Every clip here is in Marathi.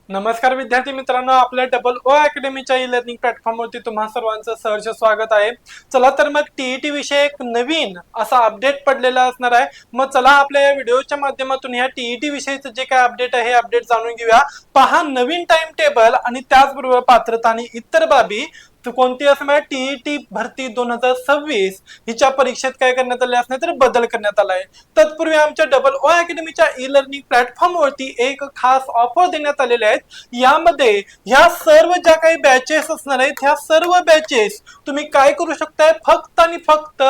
नमस्कार विद्यार्थी मित्रांनो, आपल्या डबल ओ अकॅडमीच्या ई लर्निंग प्लॅटफॉर्मवरती तुम्हा सर्वांचं सहर्ष स्वागत आहे। चला तर मग टीईटी विषय एक नवीन असा अपडेट पडलेला असणार आहे। मग चला आपल्या या व्हिडिओच्या माध्यमातून या टीईटी विषयीचं जे काय अपडेट आहे हे अपडेट जाणून घेऊया। पहा नवीन टाइम टेबल आणि त्याचबरोबर पात्रता आणि इतर बाबी कोणती असणार टीईटी भरती 2026 हिच्या परीक्षेत काय करण्यात आले असणार तर बदल करण्यात आला आहे। तत्पूर्वी आमच्या डबल ओ अकॅडमीच्या ई लर्निंग प्लॅटफॉर्मवरती एक खास ऑफर देण्यात आलेले आहेत। यामध्ये ह्या सर्व ज्या काही बॅचेस असणार आहेत ह्या सर्व बॅचेस तुम्ही काय करू शकताय फक्त आणि फक्त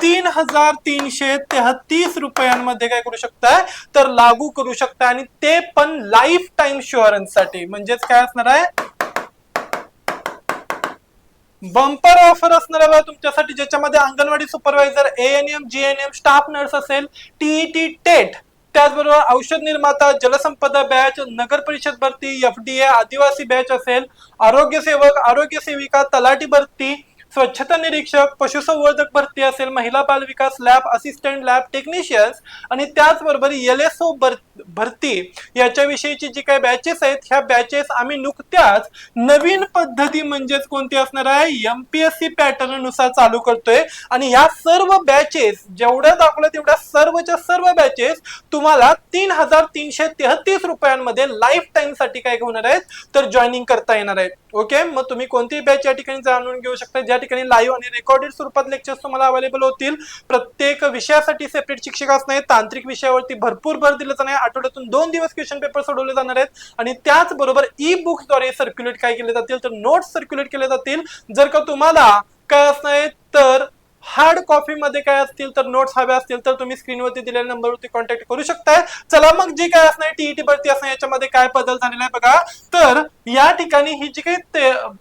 3333 रुपयांमध्ये काय करू शकताय तर लागू करू शकता आणि ते पण लाईफ टाइम शुअरन्स साठी। म्हणजेच काय असणार आहे बंपर ऑफर असणार आहे तुमच्यासाठी, ज्याच्यामध्ये anganwadi supervisor, ANM, GNM, staff nurse असेल, टीईटी टेट, त्याचबरोबर औषध निर्माता, जलसंपदा बॅच, नगर परिषद भरती, एफडीए, आदिवासी बॅच असेल, आरोग्य सेवक, आरोग्य सेविका, तलाठी भरती, स्वच्छता निरीक्षक, पशुसंवर्धक भरती असेल, महिला बाल विकास, लॅब असिस्टंट, लॅब टेक्निशियन्स आणि त्याचबरोबर एलएसओ भरती याच्याविषयीची जी काही बॅचेस आहेत ह्या बॅचेस आम्ही नुकत्याच नवीन पद्धती म्हणजेच कोणती असणार आहे एमपीएससी पॅटर्न नुसार चालू करतोय। आणि या सर्व बॅचेस जेवढ्या दाखवल्या तेवढ्या सर्वच्या सर्व बॅचेस तुम्हाला 3333 रुपयांमध्ये लाईफ टाइम साठी काय होणार आहेत तर जॉईनिंग करता येणार आहे। ओके, मग तुम्ही कोणती बॅच या ठिकाणी जाणून घेऊ शकता, ज्या ठिकाणी लाईव्ह आणि रेकॉर्डेड स्वरूपात लेक्चर्स तुम्हाला अवेलेबल होतील। प्रत्येक विषयासाठी सेपरेट शिक्षक असणार आहेत, तांत्रिक विषयावरती भरपूर भर दिला जाणार आहे, आठवड्यातून 2 दिवस क्वेश्चन पेपर सोडवले जाणार आहेत आणि त्याचबरोबर ई बुक्सद्वारे सर्क्युलेट काय केले जातील तर नोट्स सर्क्युलेट केले जातील। जर का तुम्हाला काय असणार तर हार्ड कॉपी मध्ये काय असतील तर नोट्स हवे असतील तर तुम्ही स्क्रीनवरती दिलेल्या नंबरवरती कॉन्टॅक्ट करू शकताय। चला मग जी काय असणार टीईटी भरती असणार याच्यामध्ये काय बदल झालेला आहे बघा। तर या ठिकाणी ही जी काही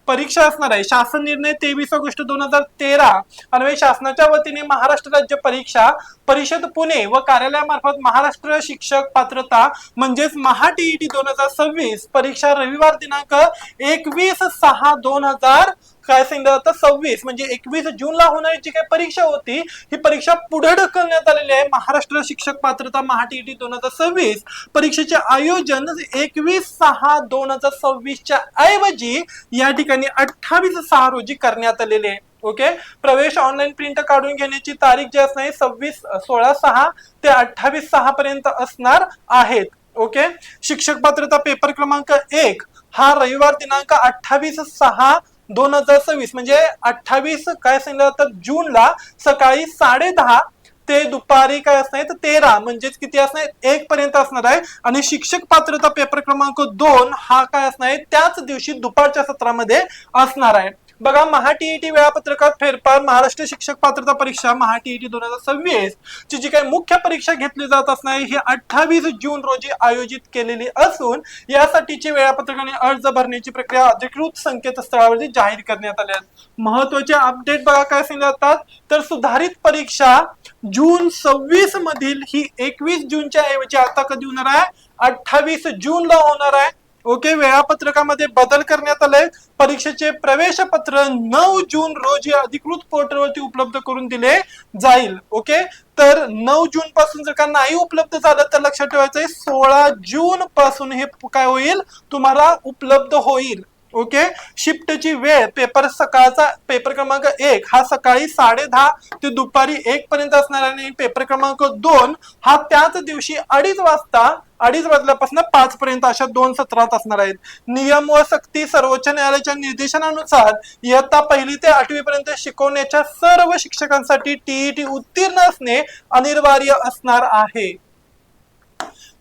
परीक्षा असणार आहे शासन निर्णय 23 ऑगस्ट 2013 अन्वये शासनाच्या वतीने महाराष्ट्र राज्य परीक्षा परिषद पुणे व कार्यालयामार्फत महाराष्ट्र शिक्षक पात्रता म्हणजेच महा टीईटी 2026 परीक्षा रविवार दिनांक 21/6/2000 काय सांगितलं जातं 26 म्हणजे 21 जूनला होणारी जी काही परीक्षा होती ही परीक्षा पुढे ढकलण्यात आलेली आहे। महाराष्ट्र शिक्षक पात्रता महा टीईटी 2026 परीक्षेचे आयोजन 21/6/2026 च्या ऐवजी या ठिकाणी 28/6 रोजी करण्यात आलेले आहे। ओके, प्रवेश ऑनलाईन प्रिंट काढून घेण्याची तारीख जी असणार 16/6 ते 28/6 पर्यंत असणार आहेत। ओके, शिक्षक पात्रता पेपर क्रमांक 1 हा रविवार दिनांक 28/6/2026 म्हणजे 28 काय सांगितलं जातं जूनला सकाळी 10:30 ते दुपारी काय असणार 13 म्हणजेच किती असणार 1 पर्यंत असणार आहे। आणि शिक्षक पात्रता पेपर क्रमांक 2 हा काय असणार आहे त्याच दिवशी दुपारच्या सत्रामध्ये असणार आहे। बघा, महा टीईटी वेळापत्रकात फेरफार। महाराष्ट्र शिक्षक पात्रता परीक्षा महा टीईटी 2026 ची जी काही मुख्य परीक्षा घेतली जात असणार ही 28 जून रोजी आयोजित केलेली असून यासाठीची वेळापत्रक आणि अर्ज भरण्याची प्रक्रिया अधिकृत संकेतस्थळावरती जाहीर करण्यात आली आहे। महत्त्वाचे अपडेट बघा काय सांगतात तर सुधारित परीक्षा जून 26 मधील ही 21 जूनच्या ऐवजी आता कधी होणार आहे 28 जूनला होणार आहे। ओके, वेळापत्रकामध्ये बदल करण्यात आलाय। परीक्षेचे प्रवेश पत्र 9 जून रोजी अधिकृत पोर्टलवरती उपलब्ध करून दिले जाईल। ओके, तर 9 जून पासून जर का नाही उपलब्ध झालं तर लक्षात ठेवायचंय 16 जून पासून हे काय होईल तुम्हाला उपलब्ध होईल। ओके, शिफ्टची वेळ पेपर सकाळचा पेपर क्रमांक 1 हा सकाळी 10:30 ते दुपारी 1 पर्यंत असणार आणि पेपर क्रमांक 2 हा त्याच दिवशी 2:30 वाजल्यापासून 5 पर्यंत अशा 2 सत्रात असणार आहेत। नियम व सक्ती सर्वोच्च न्यायालयाच्या निर्देशनानुसार इयत्ता 1ली ते 8वी पर्यंत शिकवण्याच्या सर्व शिक्षकांसाठी टीईटी उत्तीर्ण असणे अनिवार्य असणार आहे।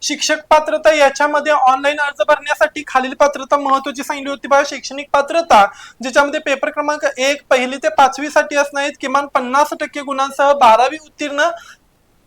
शिक्षक पात्रता याच्यामध्ये ऑनलाईन अर्ज भरण्यासाठी खालील पात्रता महत्वाची सांगितली होती बघा। शैक्षणिक पात्रता ज्याच्यामध्ये पेपर क्रमांक 1 1ली ते 5वी साठी असणार आहेत, किमान 50% गुणांसह 12वी उत्तीर्ण,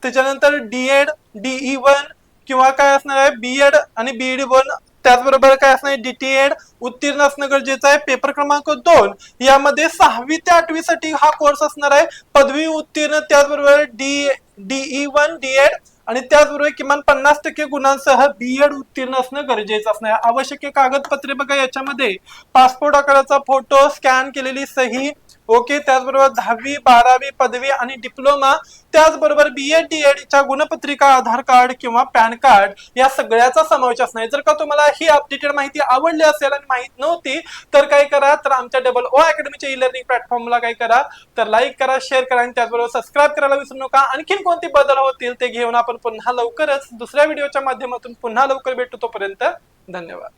त्याच्यानंतर डीएड DE1 किंवा काय असणार आहे बीएड आणि BEd1, त्याचबरोबर काय असणार डीटीएड उत्तीर्ण असणं गरजेचं आहे। पेपर क्रमांक 2 यामध्ये 6वी ते 8वी साठी हा कोर्स असणार आहे, पदवी उत्तीर्ण, त्याचबरोबर DE1 डीएड आणि त्याचबरोबर किमान 50% गुणांसह बीएड उत्तीर्ण असणं गरजेचं असणार आहे। आवश्यक कागदपत्रे बघा याच्यामध्ये पासपोर्ट आकाराचा फोटो, स्कॅन केलेली सही, ओके, त्याचबरोबर 10वी 12वी पदवी आणि डिप्लोमा, त्याचबरोबर BEd DEd च्या गुणपत्रिका, आधार कार्ड किंवा पॅन कार्ड या सगळ्याचा समावेश असणार आहे। जर का तुम्हाला ही अपडेटेड माहिती आवडली असेल आणि माहित नव्हती तर काय करा, तर आमच्या O अकॅडमीच्या ई-लर्निंग प्लॅटफॉर्मला काय करा, तर लाईक करा, शेअर करा आणि त्याचबरोबर सबस्क्राईब करायला विसरू नका। आणखीन कोणते बदल होतील ते घेऊन आपण पुन्हा लवकरच दुसऱ्या व्हिडिओच्या माध्यमातून पुन्हा लवकर भेटू, तोपर्यंत धन्यवाद।